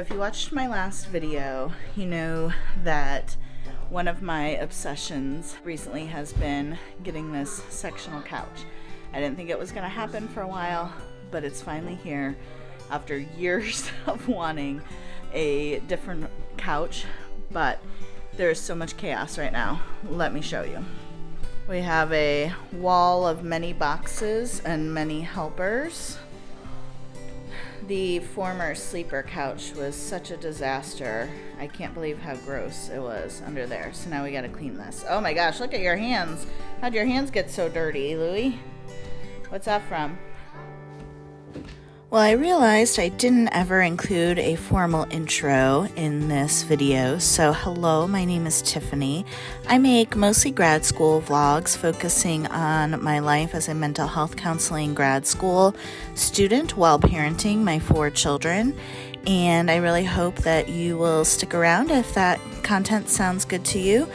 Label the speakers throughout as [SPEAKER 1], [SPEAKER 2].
[SPEAKER 1] if you watched my last video, you know that one of my obsessions recently has been getting this sectional couch. I didn't think it was going to happen for a while, but it's finally here after years of wanting a different couch, but there's so much chaos right now. Let me show you. We have a wall of many boxes and many helpers. The former sleeper couch was such a disaster. I can't believe how gross it was under there. So now we gotta clean this. Oh my gosh, look at your hands. How'd your hands get so dirty, Louie? What's that from? Well, I realized I didn't ever include a formal intro in this video. So hello, my name is Tiffany. I make mostly grad school vlogs focusing on my life as a mental health counseling grad school student while parenting my 4 children. And I really hope that you will stick around. If that content sounds good to you,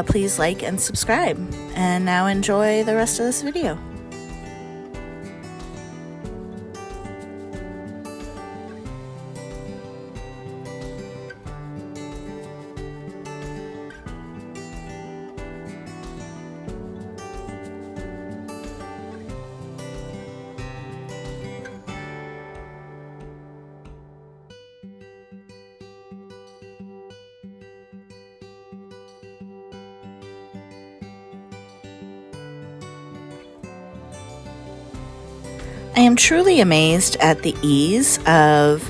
[SPEAKER 1] please like and subscribe. And now enjoy the rest of this video. I am truly amazed at the ease of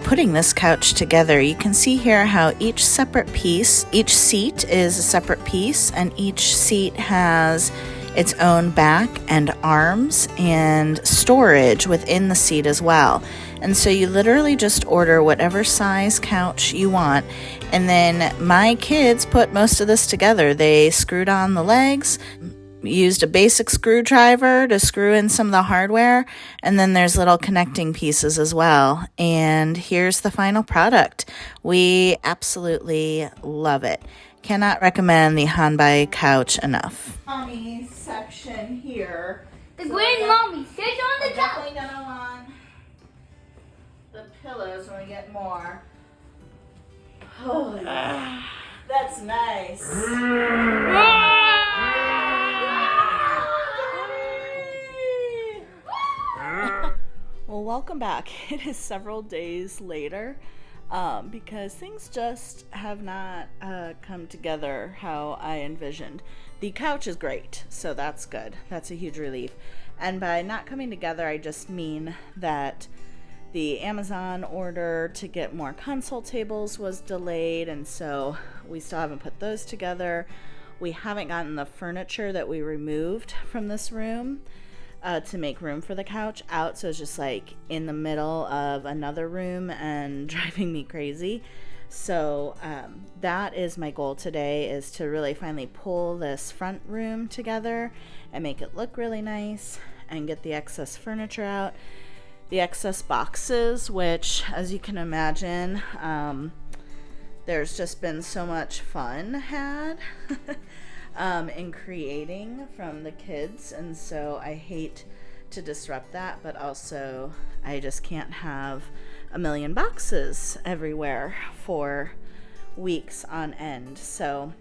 [SPEAKER 1] putting this couch together. You can see here how each seat is a separate piece, and each seat has its own back and arms and storage within the seat as well. And so you literally just order whatever size couch you want. And then my kids put most of this together. They screwed on the legs, used a basic screwdriver to screw in some of the hardware, and then there's little connecting pieces as well. And here's the final product. We absolutely love it. Cannot recommend the Hanbai couch enough. Mommy section here.
[SPEAKER 2] The green mommy sits on the couch.
[SPEAKER 1] Definitely gonna want the pillows when we get more. Oh, yeah. That's nice. Well, welcome back. It is several days later because things just have not come together how I envisioned. The couch is great, so that's good. That's a huge relief. And by not coming together, I just mean that the Amazon order to get more console tables was delayed, and so we still haven't put those together. We haven't gotten the furniture that we removed from this room to make room for the couch out, so it's just like in the middle of another room and driving me crazy. So that is my goal today, is to really finally pull this front room together and make it look really nice and get the excess furniture out, the excess boxes, which, as you can imagine, there's just been so much fun had in creating from the kids, and so I hate to disrupt that, but also I just can't have a million boxes everywhere for weeks on end. So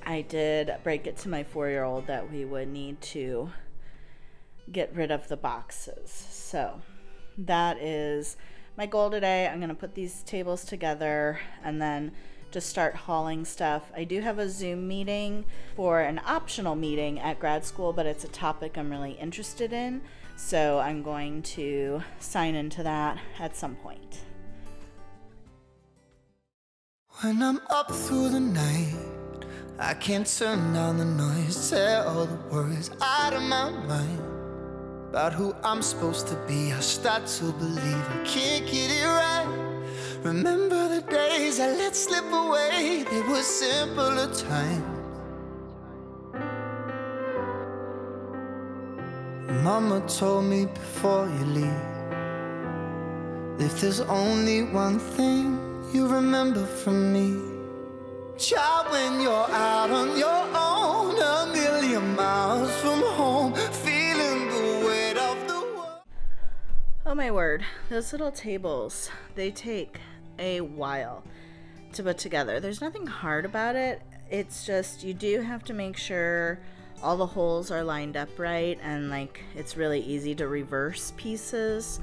[SPEAKER 1] I did break it to my 4-year-old that we would need to get rid of the boxes. So that is my goal today. I'm going to put these tables together and then just start hauling stuff. I do have a Zoom meeting for an optional meeting at grad school, but it's a topic I'm really interested in, so I'm going to sign into that at some point.
[SPEAKER 3] When I'm up through the night, I can't turn down the noise, tear all the worries out of my mind about who I'm supposed to be. I start to believe I can't get it right. Remember the days I let slip away, they were simpler times. Mama told me before you leave, if there's only one thing you remember from me, child, when you're out on your own, a million miles from home, feeling the weight of the world.
[SPEAKER 1] Oh my word, those little tables, they take a while to put together. There's nothing hard about it. It's just you do have to make sure all the holes are lined up right, and like it's really easy to reverse pieces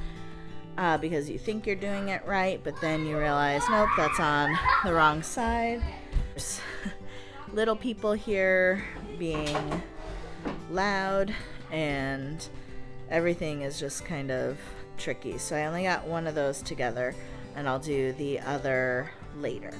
[SPEAKER 1] because you think you're doing it right, but then you realize, nope, that's on the wrong side. There's little people here being loud, and everything is just kind of tricky. So I only got one of those together, and I'll do the other later.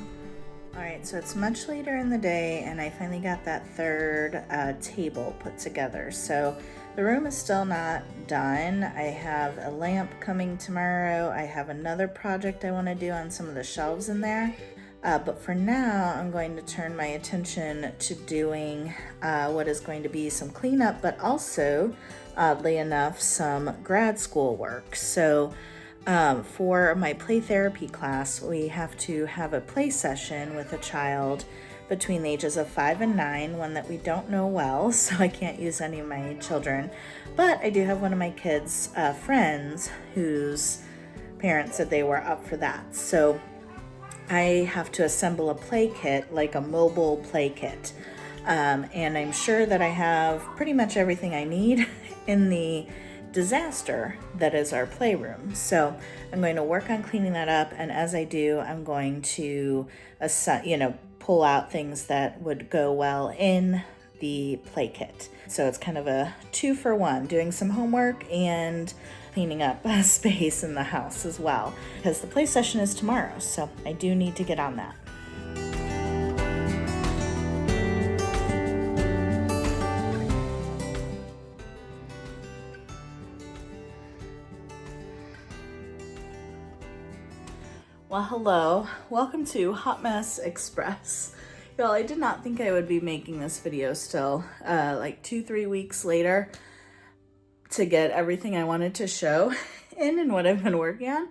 [SPEAKER 1] Alright, so it's much later in the day, and I finally got that third table put together. So the room is still not done. I have a lamp coming tomorrow. I have another project I want to do on some of the shelves in there. But for now, I'm going to turn my attention to doing what is going to be some cleanup, but also, oddly enough, some grad school work. So for my play therapy class, we have to have a play session with a child between the ages of 5 and 9, one that we don't know well, so I can't use any of my children. But I do have one of my kids' friends whose parents said they were up for that. So I have to assemble a play kit, like a mobile play kit. And I'm sure that I have pretty much everything I need in the disaster that is our playroom. So I'm going to work on cleaning that up, and as I do, I'm going to pull out things that would go well in the play kit. So it's kind of a 2-for-1, doing some homework and cleaning up space in the house as well, because the play session is tomorrow, so I do need to get on that. Well, hello. Welcome to Hot Mess Express. Y'all, I did not think I would be making this video still, like 2-3 weeks later, to get everything I wanted to show in and what I've been working on,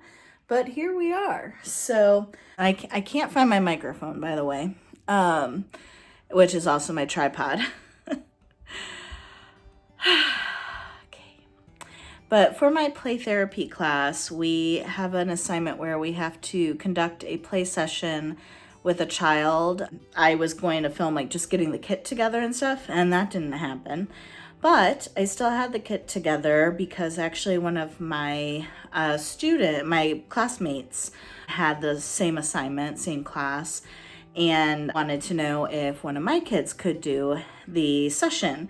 [SPEAKER 1] but here we are. So I can't find my microphone, by the way, which is also my tripod. But for my play therapy class, we have an assignment where we have to conduct a play session with a child. I was going to film like just getting the kit together and stuff, and that didn't happen. But I still had the kit together because actually one of my my classmates had the same assignment, same class, and wanted to know if one of my kids could do the session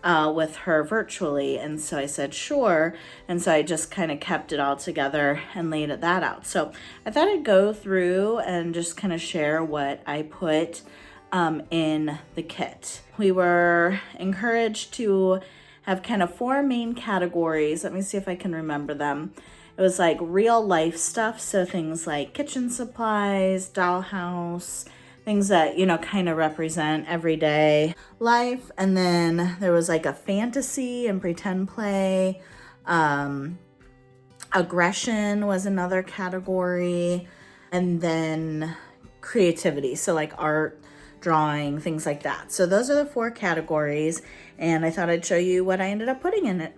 [SPEAKER 1] with her virtually. And so I said, sure. And so I just kind of kept it all together and laid that out. So I thought I'd go through and just kind of share what I put in the kit. We were encouraged to have kind of 4 main categories. Let me see if I can remember them. It was like real life stuff. So things like kitchen supplies, dollhouse, things that, kind of represent everyday life. And then there was like a fantasy and pretend play. Aggression was another category. And then creativity. So like art, drawing, things like that. So those are the 4 categories. And I thought I'd show you what I ended up putting in it.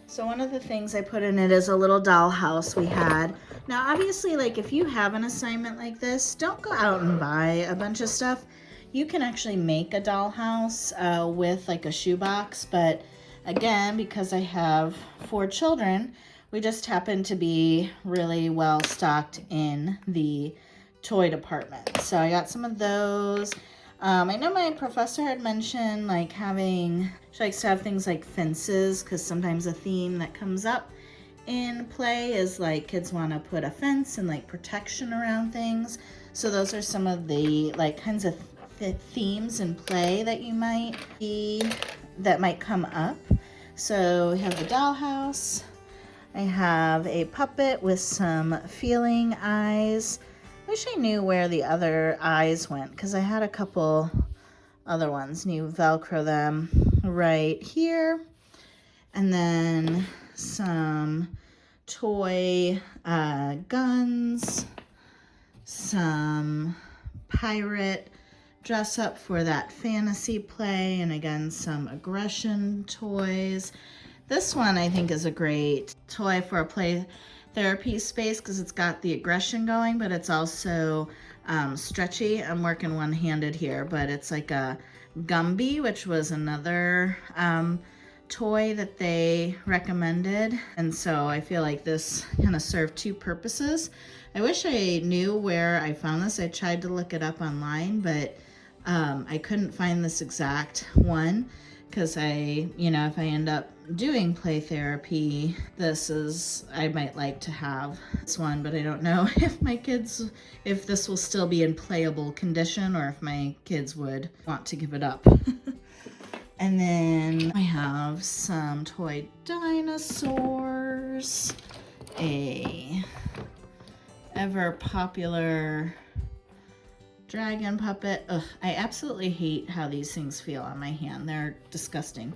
[SPEAKER 1] So one of the things I put in it is a little dollhouse we had. Now, obviously, like if you have an assignment like this, don't go out and buy a bunch of stuff. You can actually make a dollhouse with like a shoebox. But again, because I have 4 children, we just happen to be really well stocked in the toy department. So I got some of those. I know my professor had mentioned like she likes to have things like fences, because sometimes a theme that comes up in play is like kids want to put a fence and like protection around things. So those are some of the like kinds of themes in play that you might come up. So we have the dollhouse. I have a puppet with some feeling eyes. Wish I knew where the other eyes went, because I had a couple other ones. You Velcro them right here. And then some toy guns, some pirate dress up for that fantasy play, and again, some aggression toys. This one I think is a great toy for a play therapy space because it's got the aggression going, but it's also stretchy. I'm working one-handed here, but it's like a Gumby, which was another toy that they recommended. And so I feel like this kind of served two purposes. I wish I knew where I found this. I tried to look it up online, but I couldn't find this exact one because if I end up doing play therapy, I might like to have this one, but I don't know if this will still be in playable condition or if my kids would want to give it up. And then I have some toy dinosaurs, a ever popular dragon puppet. Ugh, I absolutely hate how these things feel on my hand. They're disgusting.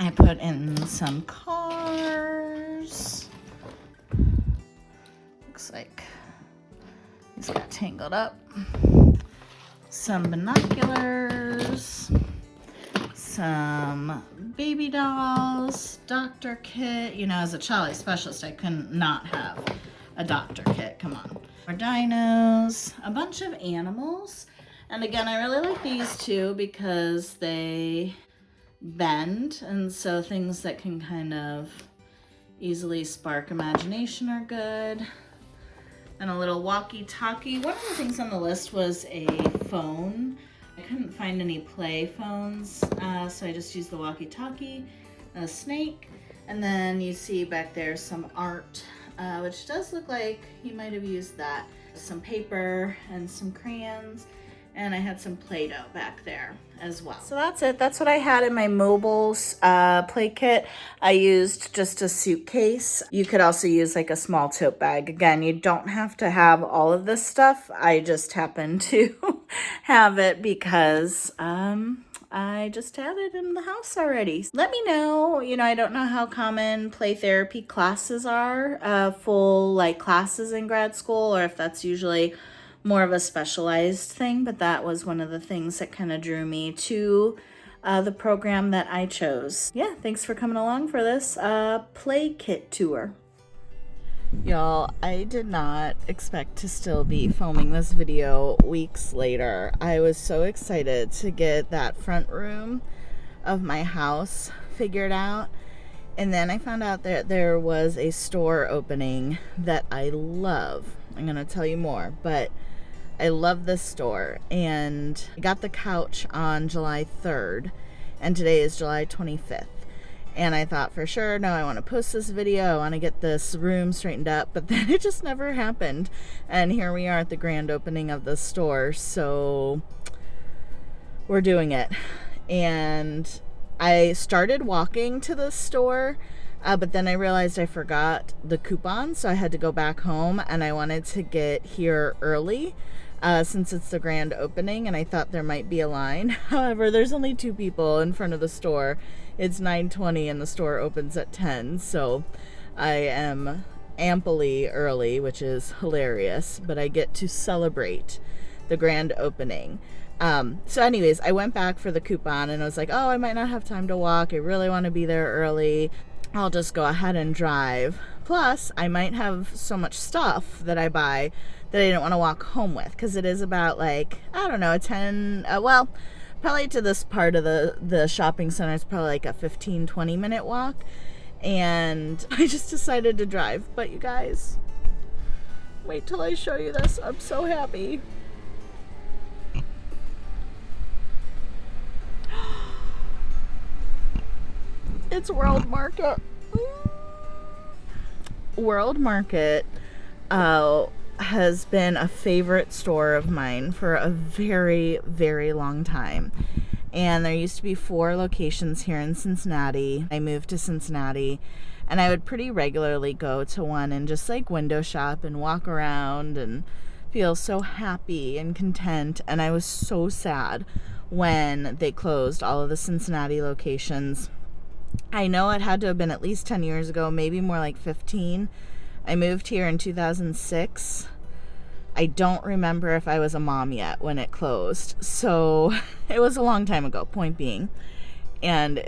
[SPEAKER 1] I put in some cars. Looks like these got tangled up. Some binoculars. Some baby dolls. Doctor kit. As a child specialist, I couldn't not have a doctor kit. Come on. More dinos. A bunch of animals. And again, I really like these two because they bend, and so things that can kind of easily spark imagination are good. And a little walkie-talkie. One of the things on the list was a phone. I couldn't find any play phones, so I just used the walkie-talkie, a snake, and then you see back there some art, which does look like he might have used that. Some paper and some crayons. And I had some Play-Doh back there as well. So that's it. That's what I had in my mobiles play kit. I used just a suitcase. You could also use like a small tote bag. Again, you don't have to have all of this stuff. I just happen to have it because I just had it in the house already. Let me know, I don't know how common play therapy classes are, full like classes in grad school, or if that's usually more of a specialized thing, but that was one of the things that kind of drew me to the program that I chose. Yeah, thanks for coming along for this play kit tour. Y'all, I did not expect to still be filming this video weeks later. I was so excited to get that front room of my house figured out. And then I found out that there was a store opening that I love. I'm going to tell you more, but I love this store. And I got the couch on July 3rd, and today is July 25th. And I thought for sure, no, I want to post this video. I want to get this room straightened up. But then it just never happened. And here we are at the grand opening of the store. So we're doing it. And I started walking to the store, but then I realized I forgot the coupon. So I had to go back home, and I wanted to get here early since it's the grand opening. And I thought there might be a line. However, there's only 2 people in front of the store. It's 9:20 and the store opens at 10, so I am amply early, which is hilarious, but I get to celebrate the grand opening. So anyways, I went back for the coupon and I was like, oh, I might not have time to walk. I really want to be there early. I'll just go ahead and drive. Plus, I might have so much stuff that I buy that I didn't want to walk home with, because it is about like, I don't know, probably to this part of the shopping center, it's probably like a 15-20 minute walk. And I just decided to drive. But you guys, wait till I show you this. I'm so happy. It's World Market. World Market has been a favorite store of mine for a very, very long time. And there used to be 4 locations here in Cincinnati. I moved to Cincinnati, and I would pretty regularly go to one and just like window shop and walk around and feel so happy and content. And I was so sad when they closed all of the Cincinnati locations. I know it had to have been at least 10 years ago, maybe more like 15. I moved here in 2006. I don't remember if I was a mom yet when it closed. So it was a long time ago, point being. and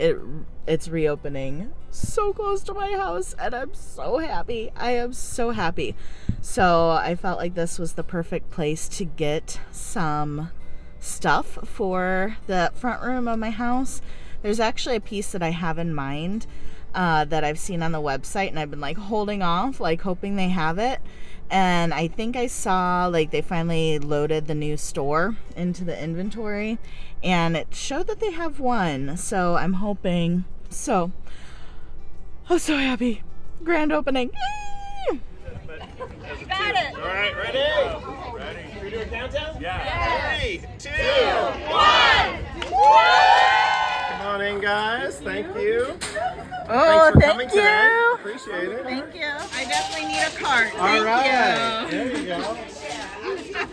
[SPEAKER 1] it's reopening so close to my house, and I'm so happy. I am so happy. So I felt like this was the perfect place to get some stuff for the front room of my house. There's actually a piece that I have in mind that I've seen on the website, and I've been like holding off, like hoping they have it. And I think I saw like they finally loaded the new store into the inventory, and it showed that they have one. So I'm hoping. So I'm so happy. Grand opening.
[SPEAKER 4] You got it. All right, ready? Ready. Can we do a countdown? Yeah. 3, 2, 1. Come on in, guys. Thank you.
[SPEAKER 1] Oh,
[SPEAKER 4] Thanks for
[SPEAKER 1] thank
[SPEAKER 4] coming
[SPEAKER 1] you.
[SPEAKER 4] today. Appreciate it.
[SPEAKER 1] Thank you. I definitely need a cart.
[SPEAKER 4] All right. There you go.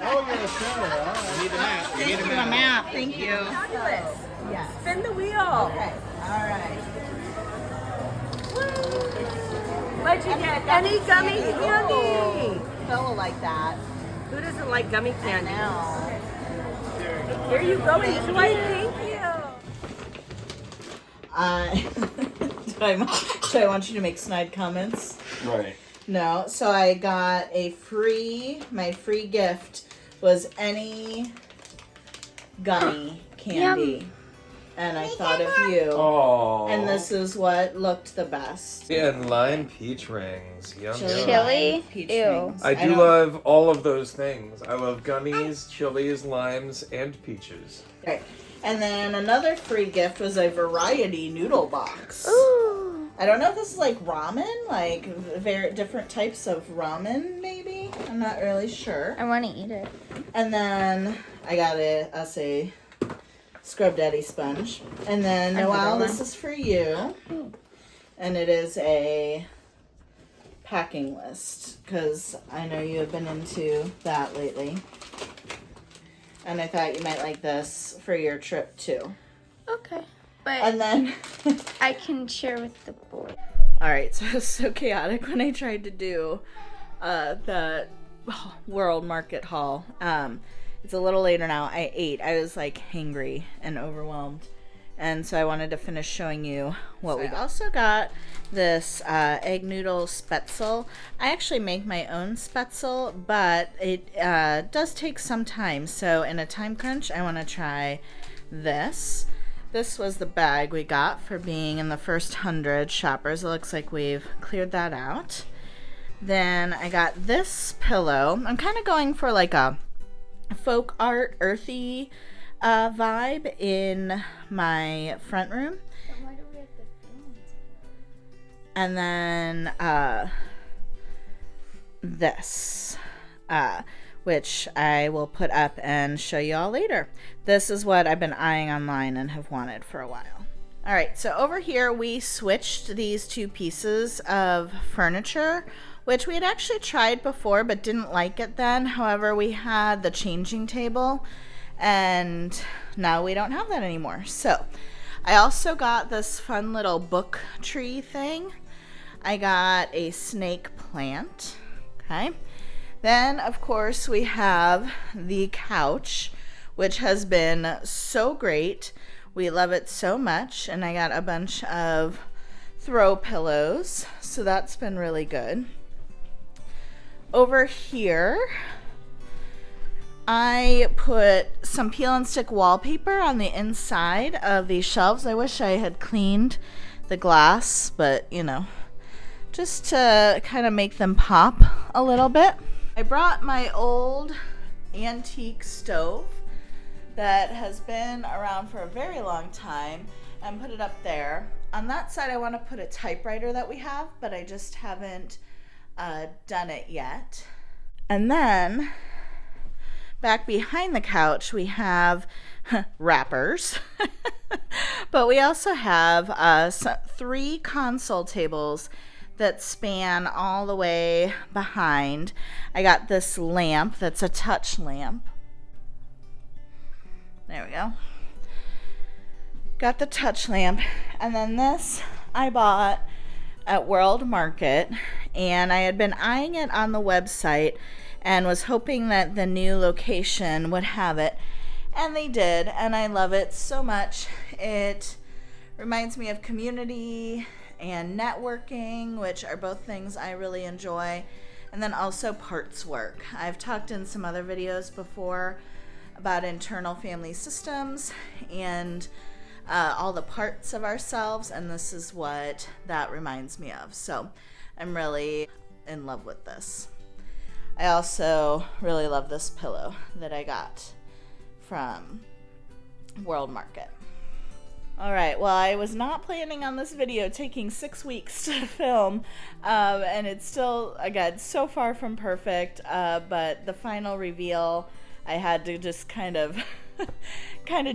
[SPEAKER 4] Oh, you're a center. All right. You need the map. You need
[SPEAKER 1] Thank you. A map. Thank you.
[SPEAKER 5] Fabulous.
[SPEAKER 1] Yes.
[SPEAKER 5] Spin the wheel.
[SPEAKER 1] Okay. All right.
[SPEAKER 5] What'd you get? Any gummy candy?
[SPEAKER 1] Phil will like that.
[SPEAKER 5] Who doesn't like gummy candy?
[SPEAKER 1] Now.
[SPEAKER 5] Here you go. Enjoy. Thank you.
[SPEAKER 1] Do I want you to make snide comments?
[SPEAKER 4] Right.
[SPEAKER 1] No. So I got my free gift was any gummy candy. And I thought of you.
[SPEAKER 4] Oh.
[SPEAKER 1] And this is what looked the best.
[SPEAKER 6] And lime peach rings. Yum, yum.
[SPEAKER 2] Chili?
[SPEAKER 1] lime peach
[SPEAKER 2] Ew.
[SPEAKER 1] rings.
[SPEAKER 6] I do
[SPEAKER 1] don't-
[SPEAKER 6] love all of those things. I love gummies, chilies, limes, and peaches.
[SPEAKER 1] Okay. And then another free gift was a variety noodle box.
[SPEAKER 2] Ooh.
[SPEAKER 1] I don't know if this is like ramen, like very different types of ramen, maybe. I'm not really sure.
[SPEAKER 2] I want to eat it.
[SPEAKER 1] And then I got us a Scrub Daddy sponge. And then Noelle, this is for you. And it is a packing list because I know you have been into that lately. And I thought you might like this for your trip too.
[SPEAKER 2] Okay. But
[SPEAKER 1] And then,
[SPEAKER 2] I can share with the boy.
[SPEAKER 1] all right, so it was so chaotic when I tried to do the World Market haul. It's a little later now. I ate. I was like hangry and overwhelmed. And so I wanted to finish showing you what we also got. This egg noodle spetzel. I actually make my own spetzel, but it does take some time. So in a time crunch, I want to try this. This was the bag we got for being in the first 100 shoppers. It looks like we've cleared that out. Then I got this pillow. I'm kind of going for like a folk art, earthy vibe in my front room.
[SPEAKER 2] Why do we have the films?
[SPEAKER 1] And then this, which I will put up and show you all later. This is what I've been eyeing online and have wanted for a while. All right, so over here we switched these two pieces of furniture, which we had actually tried before but didn't like it then. However, we had the changing table, and now we don't have that anymore. So I also got this fun little book tree thing. I got a snake plant. Okay. Then, of course, we have the couch, which has been so great. We love it so much. And I got a bunch of throw pillows, so that's been really good. Over here, I put some peel and stick wallpaper on the inside of these shelves. I wish I had cleaned the glass, but you know, just to kind of make them pop a little bit. I brought my old antique stove that has been around for a very long time and put it up there. On that side, I want to put a typewriter that we have, but I just haven't done it yet. And then back behind the couch, we have wrappers. But we also have 3 console tables that span all the way behind. I got this lamp that's a touch lamp. There we go. Got the touch lamp. And then this I bought at World Market, and I had been eyeing it on the website and was hoping that the new location would have it, and they did, and I love it so much. It Reminds me of community and networking, which are both things I really enjoy. And then also parts work. I've talked in some other videos before about internal family systems and all the parts of ourselves, and this is what that reminds me of. So I'm really in love with this. I also really love this pillow that I got from World Market. All right, well, I was not planning on this video taking 6 weeks to film, and it's still, again, so far from perfect, but the final reveal, I had to just kind of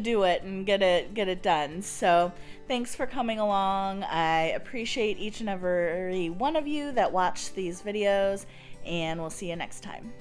[SPEAKER 1] do it and get it done. So thanks for coming along. I appreciate each and every one of you that watch these videos, and we'll see you next time.